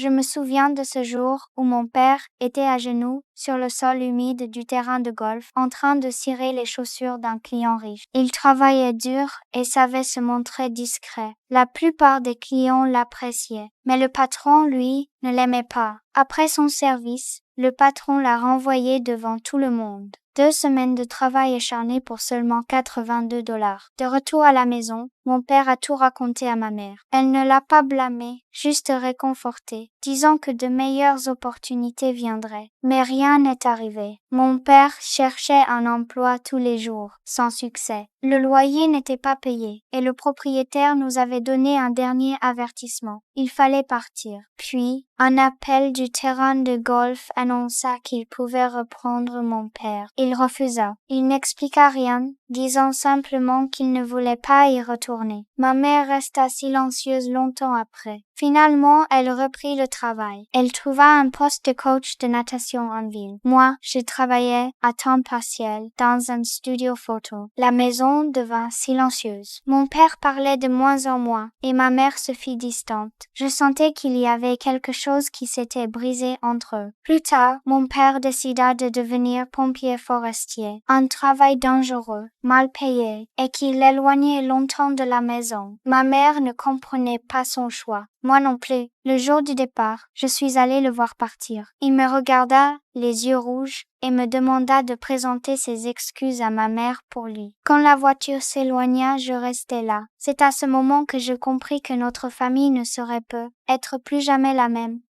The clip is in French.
Je me souviens de ce jour où mon père était à genoux sur le sol humide du terrain de golf en train de cirer les chaussures d'un client riche. Il travaillait dur et savait se montrer discret. La plupart des clients l'appréciaient, mais le patron, lui, ne l'aimait pas. Après son service, le patron l'a renvoyé devant tout le monde. 2 semaines de travail acharné pour seulement $82. De retour à la maison, mon père a tout raconté à ma mère. Elle ne l'a pas blâmé, juste réconforté, disant que de meilleures opportunités viendraient. Mais rien n'est arrivé. Mon père cherchait un emploi tous les jours, sans succès. Le loyer n'était pas payé, et le propriétaire nous avait donné un dernier avertissement. Il fallait partir. Puis, un appel du terrain de golf annonça qu'il pouvait reprendre mon père. Il refusa. Il n'expliqua rien, disant simplement qu'il ne voulait pas y retourner. Ma mère resta silencieuse longtemps après. Finalement, elle reprit le travail. Elle trouva un poste de coach de natation en ville. Moi, je travaillais à temps partiel dans un studio photo. La maison devint silencieuse. Mon père parlait de moins en moins et ma mère se fit distante. Je sentais qu'il y avait quelque chose qui s'était brisé entre eux. Plus tard, mon père décida de devenir pompier forestier, un travail dangereux, mal payé et qui l'éloignait longtemps de la maison. Ma mère ne comprenait pas son choix. Moi non plus. Le jour du départ, je suis allée le voir partir. Il me regarda, les yeux rouges, et me demanda de présenter ses excuses à ma mère pour lui. Quand la voiture s'éloigna, je restai là. C'est à ce moment que je compris que notre famille ne serait peut-être plus jamais la même.